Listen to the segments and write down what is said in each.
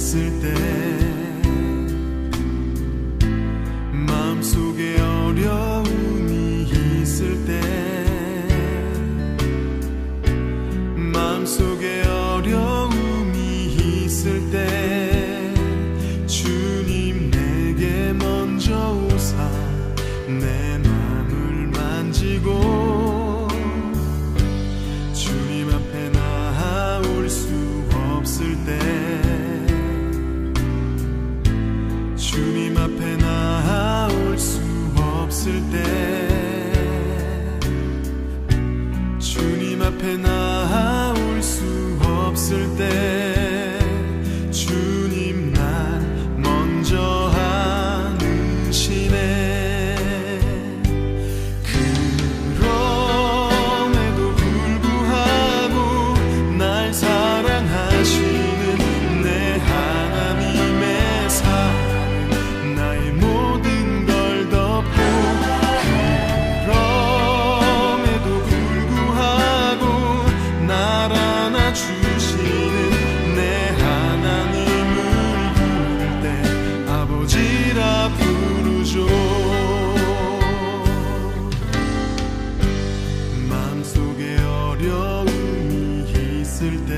있을 때, 마음속에 어려움이 있을 때, 마음속에 어려움이 있을 때, 주님 내게 먼저 오사 내 맘을 만지고, 주님 앞에 나올 수 없을 때, 주님 앞에 나올 수 없을 때, 주님 앞에 나올 수 없을 때, 주님 날 먼저 안으시네. 그럼에도 불구하고 날 사랑하시는 내 하나님의 사랑, 나의 모든 걸 덮고, 그럼에도 불구하고 날 안아주시는 내 하나님을 부를 때 아버지라 부르죠. 마음속에 어려움이 있을 때,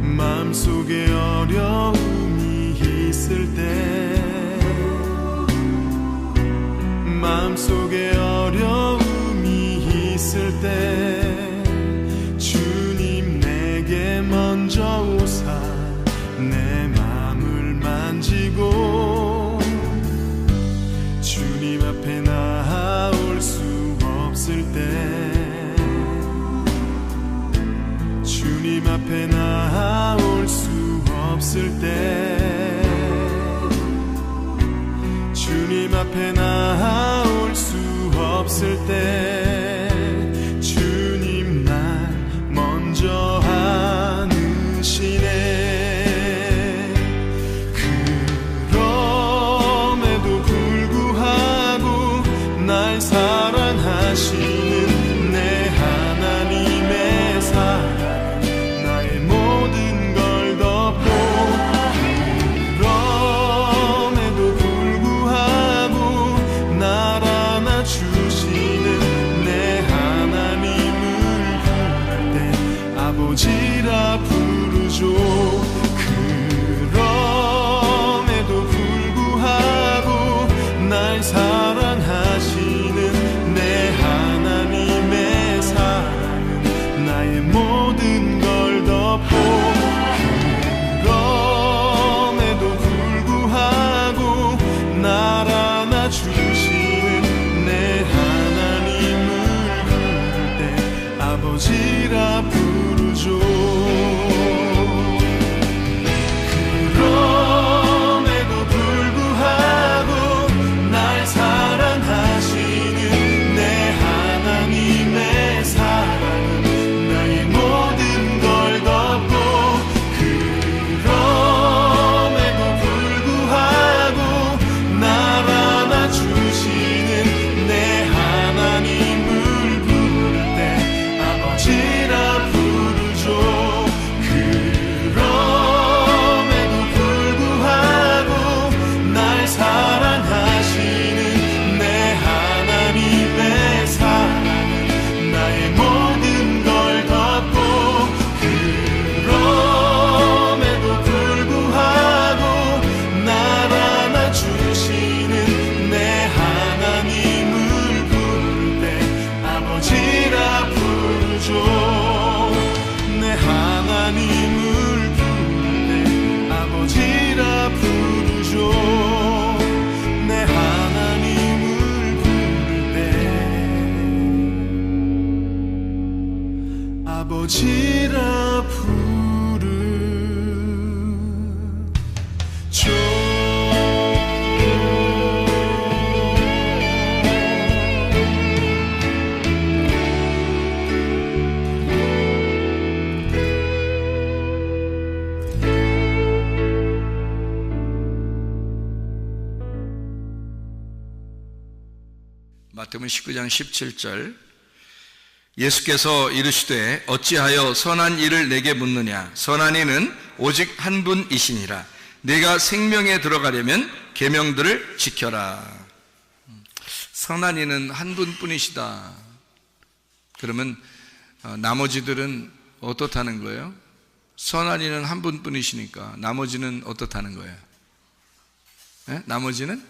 마음속에 어려움이 있을 때, 마음속에 어려움이 있을 때, 주님 내게 먼저 오사 내 맘을 만지고, 주님 앞에 나올 수 없을 때, 주님 앞에 나올 수 없을 때, 주님 앞에 나올 수 없을 때, 주님 날 먼저 안으시네. 그럼에도 불구하고 날 사랑하시는 내 하나님의 사랑, 나의 모든 걸 덮고, 그럼에도 불구하고 날 안아주시는 내 하나님을 부를 때 아버지라 부르죠. 그럼에도 불구하고 날 사랑하시는 내 하나님의 사랑은 나의 모든 걸 덮고, 그럼에도 불구하고 날 안아주시는 내 하나님을 부를 때 아버지라 부르죠. 그럼에도 불구하고 날 사랑하시는 내 하나님의 사랑은 나의 모든 걸 덮고, 그럼에도 불구하고 날 안아주시는 내 하나님을 부를 때 아버지라 부르죠. 그럼에도 불구하고 날 사랑하시는 내 하나님의 사랑은 나의 모든 걸 덮고, 그럼에도 불구하고 날 안아주시는 내 하나님을 부를 때 아버지라 부르죠. 내 하나님을 부를 때 아버지라 부르죠. 내 하나님을 부를 때 아버지라 부르죠. 마태복음 19장 17절, 예수께서 이르시되 어찌하여 선한 일을 내게 묻느냐. 선한 이는 오직 한 분이시니라. 내가 생명에 들어가려면 계명들을 지켜라. 선한 이는 한 분뿐이시다. 그러면 나머지들은 어떻다는 거예요? 선한 이는 한 분뿐이시니까 나머지는 어떻다는 거예요? 네? 나머지는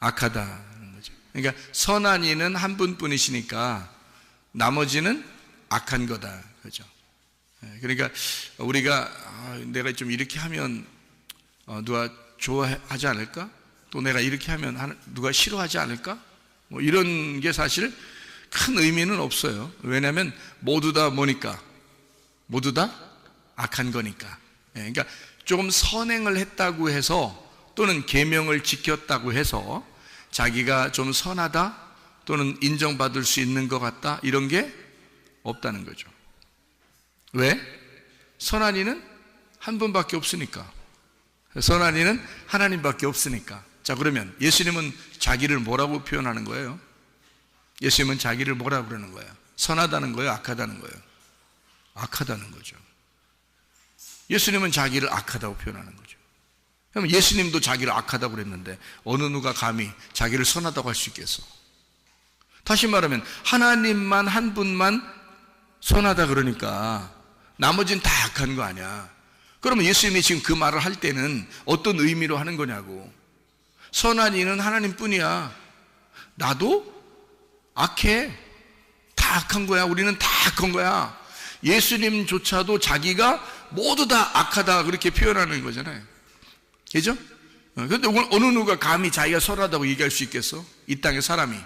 악하다는 거죠. 그러니까 선한 이는 한 분뿐이시니까 나머지는 악한 거다. 그죠? 그러니까 우리가 내가 좀 이렇게 하면 누가 좋아하지 않을까? 또 내가 이렇게 하면 누가 싫어하지 않을까? 뭐 이런 게 사실 큰 의미는 없어요. 왜냐하면 모두 다 뭐니까? 모두 다 악한 거니까. 그러니까 조금 선행을 했다고 해서 또는 계명을 지켰다고 해서 자기가 좀 선하다 또는 인정받을 수 있는 것 같다 이런 게 없다는 거죠. 왜? 선한 이는 한 분밖에 없으니까. 선한 이는 하나님밖에 없으니까. 자, 그러면 예수님은 자기를 뭐라고 표현하는 거예요? 예수님은 자기를 뭐라고 그러는 거예요? 선하다는 거예요? 악하다는 거예요? 악하다는 거죠. 예수님은 자기를 악하다고 표현하는 거죠. 그럼 예수님도 자기를 악하다고 그랬는데 어느 누가 감히 자기를 선하다고 할 수 있겠어? 다시 말하면 하나님만 한 분만 선하다 그러니까 나머지는 다 악한 거 아니야. 그러면 예수님이 지금 그 말을 할 때는 어떤 의미로 하는 거냐고. 선한 이는 하나님뿐이야. 나도 악해. 다 악한 거야. 우리는 다 악한 거야. 예수님조차도 자기가 모두 다 악하다 그렇게 표현하는 거잖아요. 그죠? 그런데 어느 누가 감히 자기가 선하다고 얘기할 수 있겠어? 이 땅의 사람이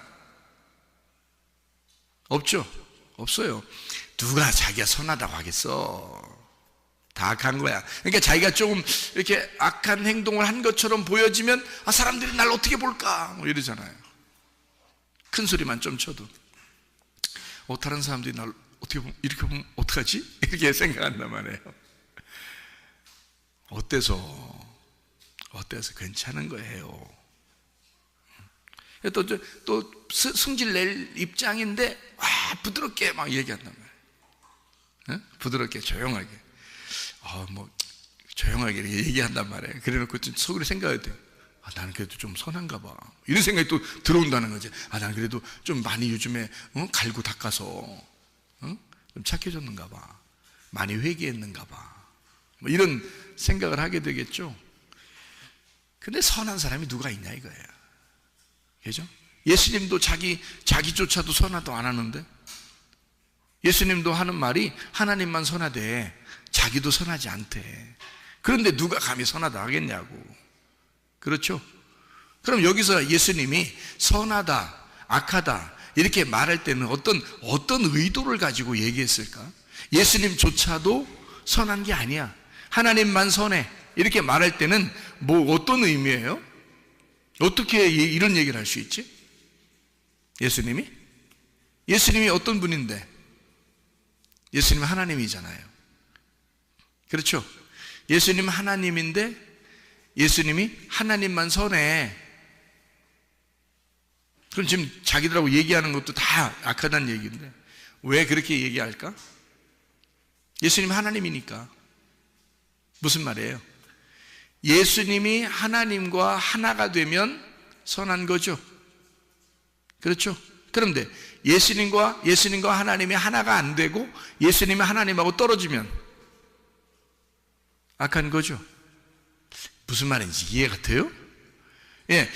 없죠? 없어요. 누가 자기가 선하다고 하겠어? 다 악한 거야. 그러니까 자기가 조금 이렇게 악한 행동을 한 것처럼 보여지면 사람들이 날 어떻게 볼까? 뭐 이러잖아요. 큰 소리만 좀 쳐도 다른 사람들이 날 어떻게 보면 이렇게 보면 어떡하지? 이렇게 생각한단 말이에요. 어때서 괜찮은 거예요. 또 승질 낼 입장인데 부드럽게 막 얘기한단 말이에요. 부드럽게 조용하게 조용하게 이렇게 얘기한단 말이에요. 그래놓고 속으로 생각해야 돼. 나는 그래도 좀 선한가 봐. 이런 생각이 또 들어온다는 거지. 나는 그래도 좀 많이 요즘에 갈고 닦아서 좀 착해졌는가 봐. 많이 회개했는가 봐. 뭐 이런 생각을 하게 되겠죠. 근데 선한 사람이 누가 있냐 이거예요. 그죠? 예수님도 자기조차도 선하도 안 하는데, 예수님도 하는 말이 하나님만 선하되 자기도 선하지 않대. 그런데 누가 감히 선하다 하겠냐고. 그렇죠? 그럼 여기서 예수님이 선하다, 악하다 이렇게 말할 때는 어떤 의도를 가지고 얘기했을까? 예수님조차도 선한 게 아니야. 하나님만 선해. 이렇게 말할 때는 어떤 의미예요? 어떻게 이런 얘기를 할 수 있지? 예수님이 어떤 분인데? 예수님은 하나님이잖아요. 그렇죠? 예수님은 하나님인데 예수님이 하나님만 선해. 그럼 지금 자기들하고 얘기하는 것도 다 악하다는 얘기인데 왜 그렇게 얘기할까? 예수님은 하나님이니까. 무슨 말이에요? 예수님이 하나님과 하나가 되면 선한 거죠. 그렇죠? 그런데 예수님과 하나님이 하나가 안 되고 예수님이 하나님하고 떨어지면 악한 거죠. 무슨 말인지 이해가 돼요? 예,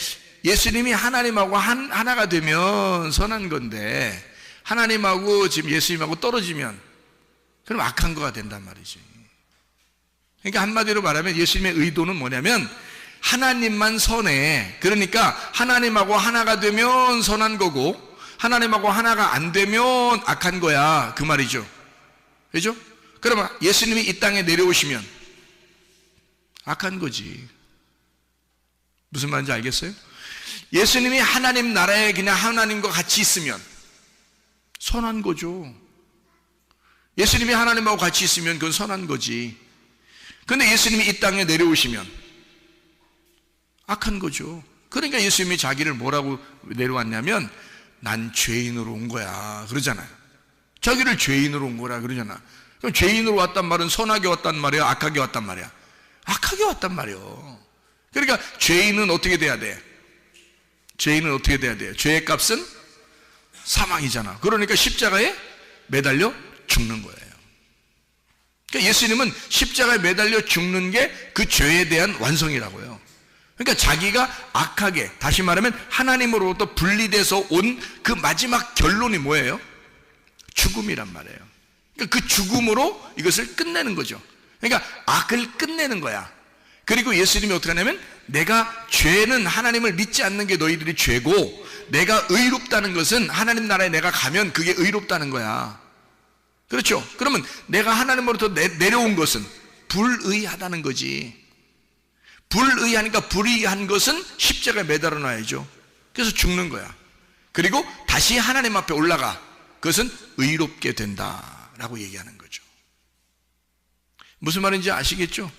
예수님이 하나님하고 하나가 되면 선한 건데 하나님하고 지금 예수님하고 떨어지면 그럼 악한 거가 된단 말이지. 그러니까 한마디로 말하면 예수님의 의도는 뭐냐면 하나님만 선해. 그러니까 하나님하고 하나가 되면 선한 거고 하나님하고 하나가 안 되면 악한 거야, 그 말이죠. 그죠? 그러면 예수님이 이 땅에 내려오시면 악한 거지. 무슨 말인지 알겠어요? 예수님이 하나님 나라에 그냥 하나님과 같이 있으면 선한 거죠. 예수님이 하나님하고 같이 있으면 그건 선한 거지. 그런데 예수님이 이 땅에 내려오시면 악한 거죠. 그러니까 예수님이 자기를 뭐라고 내려왔냐면 난 죄인으로 온 거야 그러잖아요. 자기를 죄인으로 온 거라 그러잖아. 그럼 죄인으로 왔단 말은 선하게 왔단 말이야, 악하게 왔단 말이야? 악하게 왔단 말이요. 그러니까 죄인은 어떻게 돼야 돼? 죄인은 어떻게 돼야 돼요? 죄의 값은 사망이잖아. 그러니까 십자가에 매달려 죽는 거예요. 그러니까 예수님은 십자가에 매달려 죽는 게 그 죄에 대한 완성이라고요. 그러니까 자기가 악하게, 다시 말하면 하나님으로부터 분리돼서 온 그 마지막 결론이 뭐예요? 죽음이란 말이에요. 그러니까 그 죽음으로 이것을 끝내는 거죠. 그러니까 악을 끝내는 거야. 그리고 예수님이 어떻게 하냐면, 내가 죄는 하나님을 믿지 않는 게 너희들이 죄고, 내가 의롭다는 것은 하나님 나라에 내가 가면 그게 의롭다는 거야. 그렇죠? 그러면 내가 하나님으로부터 내려온 것은 불의하다는 거지. 불의하니까 불의한 것은 십자가에 매달아 놔야죠. 그래서 죽는 거야. 그리고 다시 하나님 앞에 올라가. 그것은 의롭게 된다라고 얘기하는 거죠. 무슨 말인지 아시겠죠?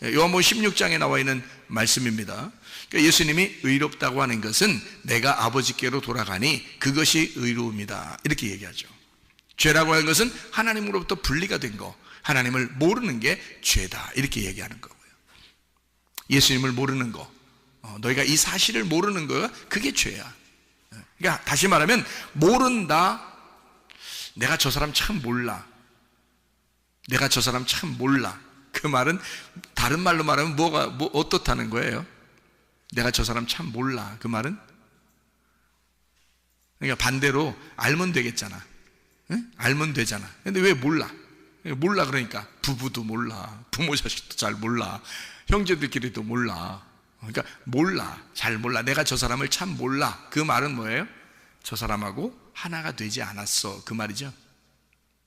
요한복음 16장에 나와 있는 말씀입니다. 그러니까 예수님이 의롭다고 하는 것은 내가 아버지께로 돌아가니 그것이 의로움이다, 이렇게 얘기하죠. 죄라고 하는 것은 하나님으로부터 분리가 된 거, 하나님을 모르는 게 죄다, 이렇게 얘기하는 거고요. 예수님을 모르는 거, 너희가 이 사실을 모르는 거가 그게 죄야. 그러니까 다시 말하면 모른다. 내가 저 사람 참 몰라. 내가 저 사람 참 몰라. 그 말은 다른 말로 말하면 어떻다는 거예요? 내가 저 사람 참 몰라. 그 말은, 그러니까 반대로 알면 되겠잖아. 응? 알면 되잖아. 근데 왜 몰라? 몰라. 그러니까 부부도 몰라, 부모 자식도 잘 몰라, 형제들끼리도 몰라. 그러니까 몰라, 잘 몰라. 내가 저 사람을 참 몰라. 그 말은 뭐예요? 저 사람하고 하나가 되지 않았어, 그 말이죠.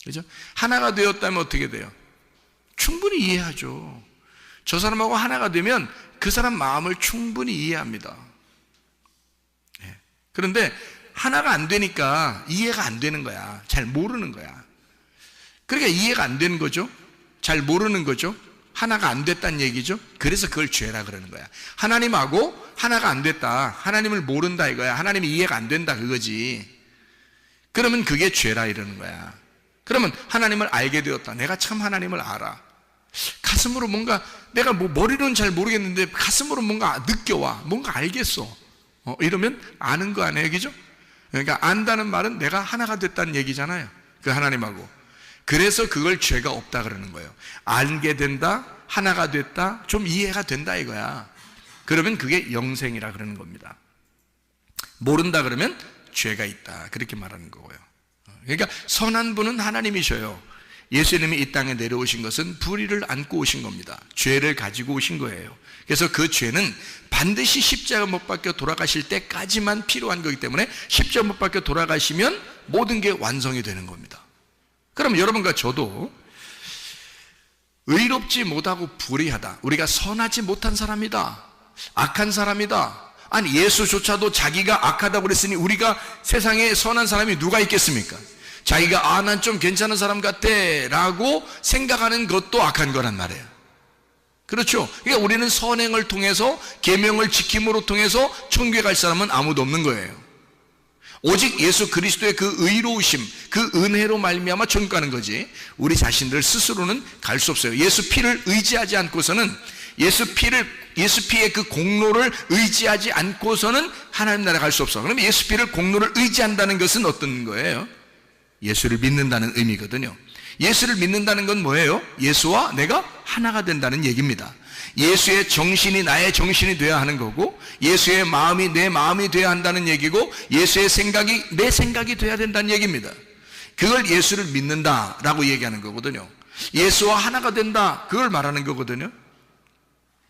그죠? 하나가 되었다면 어떻게 돼요? 충분히 이해하죠. 저 사람하고 하나가 되면 그 사람 마음을 충분히 이해합니다. 네. 그런데 하나가 안 되니까 이해가 안 되는 거야. 잘 모르는 거야. 그러니까 이해가 안 되는 거죠. 잘 모르는 거죠. 하나가 안 됐다는 얘기죠. 그래서 그걸 죄라 그러는 거야. 하나님하고 하나가 안 됐다, 하나님을 모른다 이거야. 하나님이 이해가 안 된다 그거지. 그러면 그게 죄라 이러는 거야. 그러면 하나님을 알게 되었다. 내가 참 하나님을 알아. 가슴으로 뭔가, 내가 뭐 머리로는 잘 모르겠는데 가슴으로 뭔가 느껴와. 뭔가 알겠어. 이러면 아는 거 아니에요, 그죠? 그러니까 안다는 말은 내가 하나가 됐다는 얘기잖아요. 그 하나님하고. 그래서 그걸 죄가 없다 그러는 거예요. 알게 된다, 하나가 됐다, 좀 이해가 된다 이거야. 그러면 그게 영생이라 그러는 겁니다. 모른다 그러면 죄가 있다, 그렇게 말하는 거고요. 그러니까 선한 분은 하나님이셔요. 예수님이 이 땅에 내려오신 것은 불의를 안고 오신 겁니다. 죄를 가지고 오신 거예요. 그래서 그 죄는 반드시 십자가 못 박혀 돌아가실 때까지만 필요한 거기 때문에 십자가 못 박혀 돌아가시면 모든 게 완성이 되는 겁니다. 그럼 여러분과 저도 의롭지 못하고 불의하다, 우리가 선하지 못한 사람이다, 악한 사람이다, 아니 예수조차도 자기가 악하다고 그랬으니 우리가 세상에 선한 사람이 누가 있겠습니까? 자기가 난 좀 괜찮은 사람 같아 라고 생각하는 것도 악한 거란 말이에요. 그렇죠? 그러니까 우리는 선행을 통해서, 계명을 지킴으로 통해서 천국에 갈 사람은 아무도 없는 거예요. 오직 예수 그리스도의 그 의로우심, 그 은혜로 말미암아 천국 가는 거지, 우리 자신들 스스로는 갈 수 없어요. 예수 피를 의지하지 않고서는, 예수 피의 그 공로를 의지하지 않고서는 하나님 나라 갈 수 없어. 그럼 예수 피를 공로를 의지한다는 것은 어떤 거예요? 예수를 믿는다는 의미거든요. 예수를 믿는다는 건 뭐예요? 예수와 내가 하나가 된다는 얘기입니다. 예수의 정신이 나의 정신이 되어야 하는 거고, 예수의 마음이 내 마음이 되어야 한다는 얘기고, 예수의 생각이 내 생각이 되어야 된다는 얘기입니다. 그걸 예수를 믿는다라고 얘기하는 거거든요. 예수와 하나가 된다, 그걸 말하는 거거든요.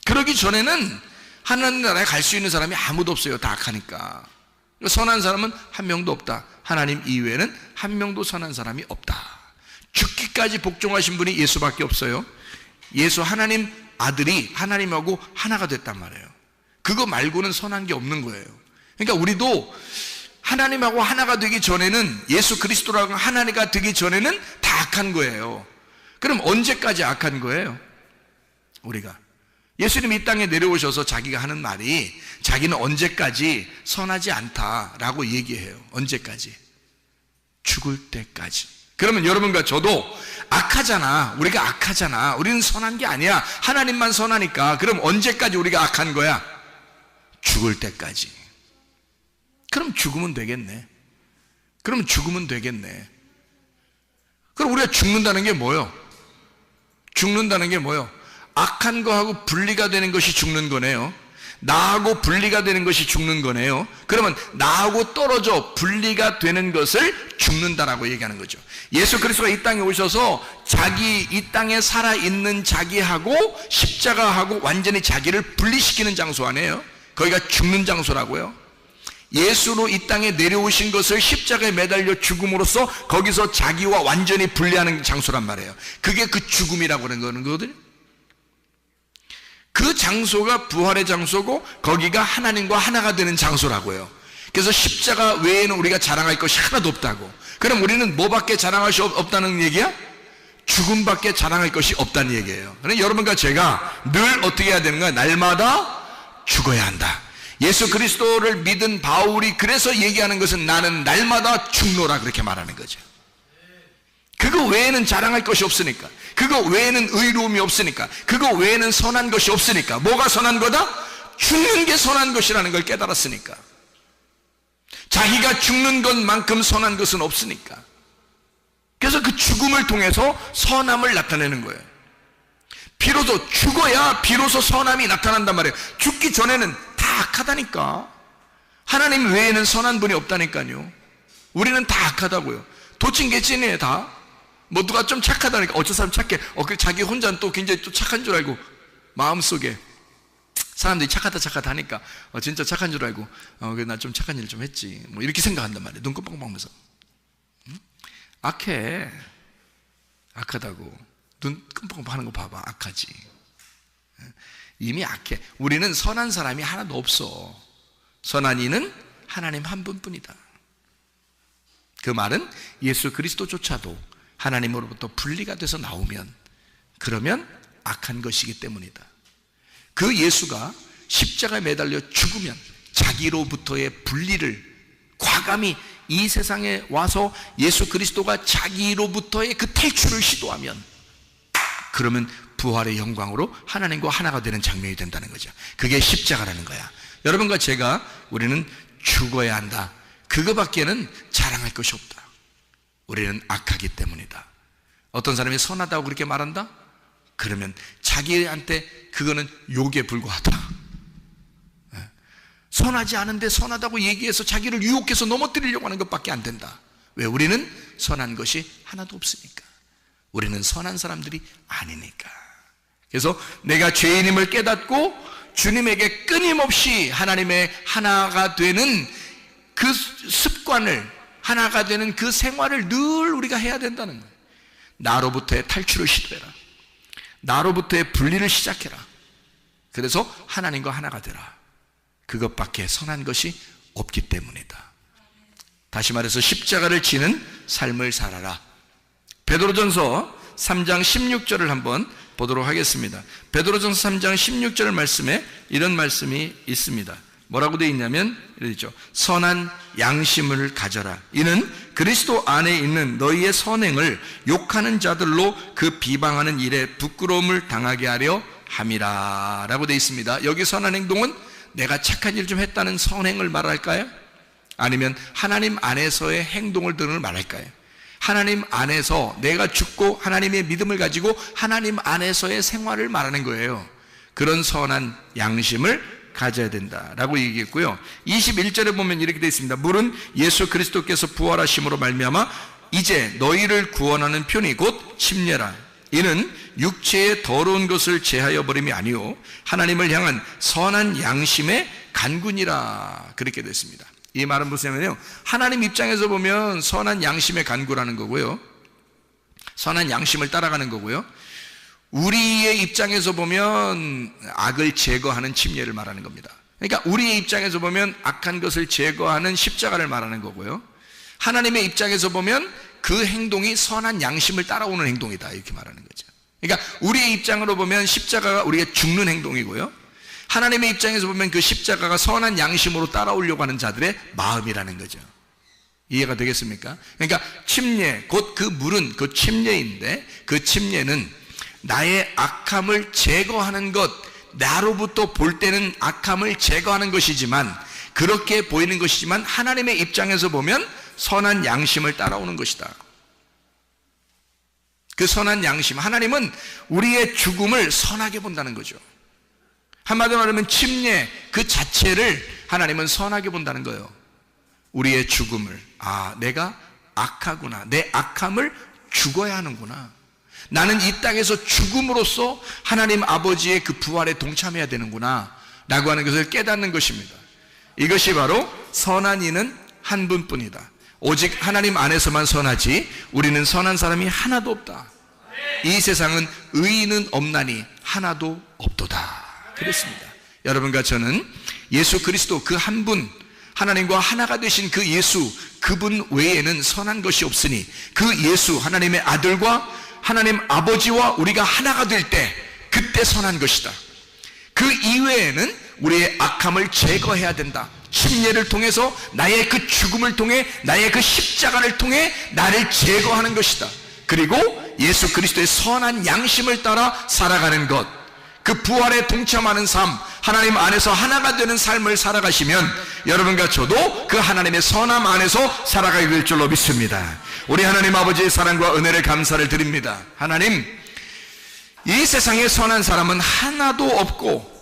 그러기 전에는 하나님 나라에 갈 수 있는 사람이 아무도 없어요. 다 악하니까. 선한 사람은 한 명도 없다. 하나님 이외에는 한 명도 선한 사람이 없다. 죽기까지 복종하신 분이 예수밖에 없어요. 예수 하나님 아들이 하나님하고 하나가 됐단 말이에요. 그거 말고는 선한 게 없는 거예요. 그러니까 우리도 하나님하고 하나가 되기 전에는, 예수 그리스도라고 하나가 되기 전에는 다 악한 거예요. 그럼 언제까지 악한 거예요? 우리가 예수님이 이 땅에 내려오셔서 자기가 하는 말이, 자기는 언제까지 선하지 않다라고 얘기해요. 언제까지? 죽을 때까지. 그러면 여러분과 저도 악하잖아. 우리가 악하잖아. 우리는 선한 게 아니야. 하나님만 선하니까. 그럼 언제까지 우리가 악한 거야? 죽을 때까지. 그럼 죽으면 되겠네. 그럼 죽으면 되겠네. 그럼 우리가 죽는다는 게 뭐요? 죽는다는 게 뭐요? 악한 거하고 분리가 되는 것이 죽는 거네요. 나하고 분리가 되는 것이 죽는 거네요. 그러면 나하고 떨어져 분리가 되는 것을 죽는다라고 얘기하는 거죠. 예수 그리스도가 이 땅에 오셔서 이 땅에 살아있는 자기하고 십자가하고 완전히 자기를 분리시키는 장소 아니에요? 거기가 죽는 장소라고요. 예수로 이 땅에 내려오신 것을 십자가에 매달려 죽음으로써 거기서 자기와 완전히 분리하는 장소란 말이에요. 그게 그 죽음이라고 하는 거거든요. 그 장소가 부활의 장소고 거기가 하나님과 하나가 되는 장소라고요. 그래서 십자가 외에는 우리가 자랑할 것이 하나도 없다고. 그럼 우리는 뭐밖에 자랑할 수 없다는 얘기야? 죽음밖에 자랑할 것이 없다는 얘기예요. 그러니까 여러분과 제가 늘 어떻게 해야 되는 거야? 날마다 죽어야 한다. 예수 그리스도를 믿은 바울이 그래서 얘기하는 것은 나는 날마다 죽노라 그렇게 말하는 거죠. 그거 외에는 자랑할 것이 없으니까, 그거 외에는 의로움이 없으니까, 그거 외에는 선한 것이 없으니까. 뭐가 선한 거다? 죽는 게 선한 것이라는 걸 깨달았으니까. 자기가 죽는 것만큼 선한 것은 없으니까. 그래서 그 죽음을 통해서 선함을 나타내는 거예요. 비로소 죽어야 비로소 선함이 나타난단 말이에요. 죽기 전에는 다 악하다니까. 하나님 외에는 선한 분이 없다니까요. 우리는 다 악하다고요. 도찐개찐이에요 다. 뭐 누가 좀 착하다니까 어저 사람 착해. 그 자기 혼자는 또 굉장히 또 착한 줄 알고 마음속에 사람들이 착하다 하니까 진짜 착한 줄 알고 나 좀 착한 일 좀 했지 뭐 이렇게 생각한단 말이에요. 눈 깜빡하면서. 악해. 악하다고. 눈 깜빡하는 거 봐봐. 악하지. 이미 악해. 우리는 선한 사람이 하나도 없어. 선한 이는 하나님 한 분뿐이다. 그 말은 예수 그리스도조차도 하나님으로부터 분리가 돼서 나오면 그러면 악한 것이기 때문이다. 그 예수가 십자가에 매달려 죽으면 자기로부터의 분리를 과감히 이 세상에 와서 예수 그리스도가 자기로부터의 그 탈출을 시도하면 그러면 부활의 영광으로 하나님과 하나가 되는 장면이 된다는 거죠. 그게 십자가라는 거야. 여러분과 제가 우리는 죽어야 한다. 그거밖에는 자랑할 것이 없다. 우리는 악하기 때문이다. 어떤 사람이 선하다고 그렇게 말한다? 그러면 자기한테 그거는 욕에 불과하다. 선하지 않은데 선하다고 얘기해서 자기를 유혹해서 넘어뜨리려고 하는 것밖에 안 된다. 왜? 우리는 선한 것이 하나도 없으니까. 우리는 선한 사람들이 아니니까. 그래서 내가 죄인임을 깨닫고 주님에게 끊임없이 하나님의 하나가 되는 그 습관을, 하나가 되는 그 생활을 늘 우리가 해야 된다는 거예요. 나로부터의 탈출을 시도해라. 나로부터의 분리를 시작해라. 그래서 하나님과 하나가 되라. 그것밖에 선한 것이 없기 때문이다. 다시 말해서 십자가를 지는 삶을 살아라. 베드로전서 3장 16절을 한번 보도록 하겠습니다. 베드로전서 3장 16절 말씀에 이런 말씀이 있습니다. 뭐라고 되어 있냐면 이러죠. 선한 양심을 가져라. 이는 그리스도 안에 있는 너희의 선행을 욕하는 자들로 그 비방하는 일에 부끄러움을 당하게 하려 함이라 라고 되어 있습니다. 여기 선한 행동은 내가 착한 일 좀 했다는 선행을 말할까요? 아니면 하나님 안에서의 행동을 등을 말할까요? 하나님 안에서 내가 죽고 하나님의 믿음을 가지고 하나님 안에서의 생활을 말하는 거예요. 그런 선한 양심을 가져야 된다라고 얘기했고요. 21절에 보면 이렇게 되어 있습니다. 물은 예수 그리스도께서 부활하심으로 말미암아 이제 너희를 구원하는 편이 곧 침례라. 이는 육체의 더러운 것을 제하여 버림이 아니요 하나님을 향한 선한 양심의 간구니라. 그렇게 됐습니다. 이 말은 무엇이냐면요, 하나님 입장에서 보면 선한 양심의 간구라는 거고요, 선한 양심을 따라가는 거고요, 우리의 입장에서 보면 악을 제거하는 침례를 말하는 겁니다. 그러니까 우리의 입장에서 보면 악한 것을 제거하는 십자가를 말하는 거고요, 하나님의 입장에서 보면 그 행동이 선한 양심을 따라오는 행동이다, 이렇게 말하는 거죠. 그러니까 우리의 입장으로 보면 십자가가 우리가 죽는 행동이고요, 하나님의 입장에서 보면 그 십자가가 선한 양심으로 따라오려고 하는 자들의 마음이라는 거죠. 이해가 되겠습니까? 그러니까 침례, 곧 그 물은 그 침례인데, 그 침례는 나의 악함을 제거하는 것, 나로부터 볼 때는 악함을 제거하는 것이지만, 그렇게 보이는 것이지만 하나님의 입장에서 보면 선한 양심을 따라오는 것이다. 그 선한 양심, 하나님은 우리의 죽음을 선하게 본다는 거죠. 한마디로 말하면 침례 그 자체를 하나님은 선하게 본다는 거예요. 우리의 죽음을, 내가 악하구나, 내 악함을 죽어야 하는구나, 나는 이 땅에서 죽음으로써 하나님 아버지의 그 부활에 동참해야 되는구나 라고 하는 것을 깨닫는 것입니다. 이것이 바로 선한 이는 한 분뿐이다. 오직 하나님 안에서만 선하지 우리는 선한 사람이 하나도 없다. 이 세상은 의인은 없나니 하나도 없도다. 그렇습니다. 여러분과 저는 예수 그리스도 그 한 분, 하나님과 하나가 되신 그 예수, 그분 외에는 선한 것이 없으니 그 예수 하나님의 아들과 하나님 아버지와 우리가 하나가 될 때 그때 선한 것이다. 그 이외에는 우리의 악함을 제거해야 된다. 침례를 통해서 나의 그 죽음을 통해, 나의 그 십자가를 통해 나를 제거하는 것이다. 그리고 예수 그리스도의 선한 양심을 따라 살아가는 것, 그 부활에 동참하는 삶, 하나님 안에서 하나가 되는 삶을 살아가시면 여러분과 저도 그 하나님의 선함 안에서 살아가게 될 줄로 믿습니다. 우리 하나님 아버지의 사랑과 은혜를 감사를 드립니다. 하나님, 이 세상에 선한 사람은 하나도 없고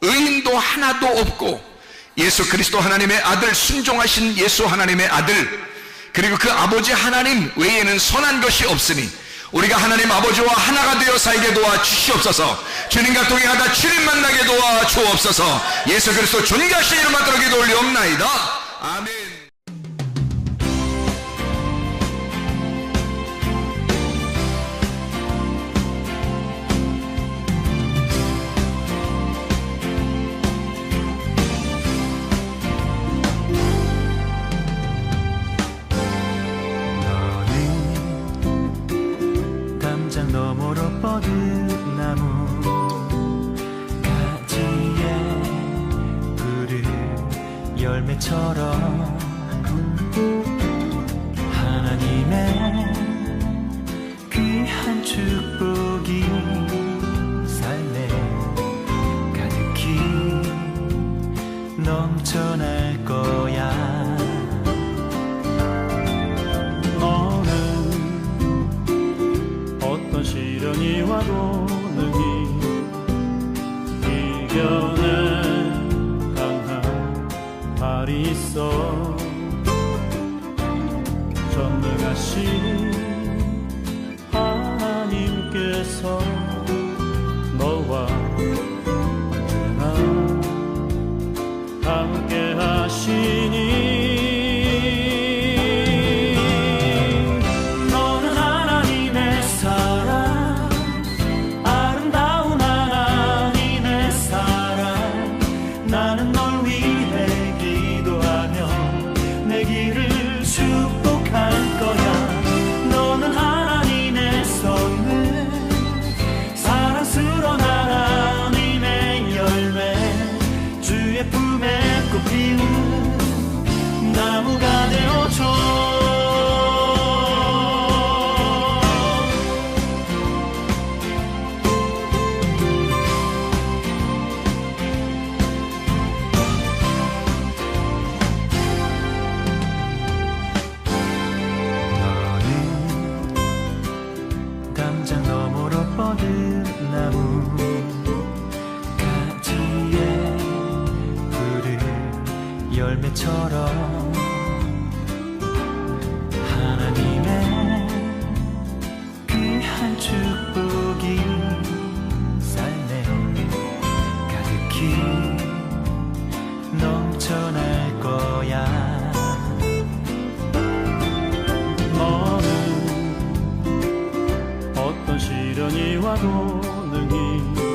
의인도 하나도 없고 예수 그리스도 하나님의 아들, 순종하신 예수 하나님의 아들, 그리고 그 아버지 하나님 외에는 선한 것이 없으니 우리가 하나님 아버지와 하나가 되어 살게 도와 주시옵소서. 주님과 동행하다 주님 만나게 도와 주옵소서. 예수 그리스도 존귀하신 이름 받들어 기도 올리옵나이다. 아멘. 너머로 뻗은 나무 가지에 푸른 열매처럼 하나님의 귀한 축복이 삶에 가득히 넘쳐날 거야. 시련이 와도 능히 이겨내 강한 발이 있어. 전능하신 하나님께서 너와 언제나 함께 하시니 나무가 되어줘. 너는 담장 너머로 뻗은 나무 가지에 푸른 열매처럼 하나님의 귀한 축복이 삶에 가득히 넘쳐날 거야. 너는 어떤 시련이 와도 능히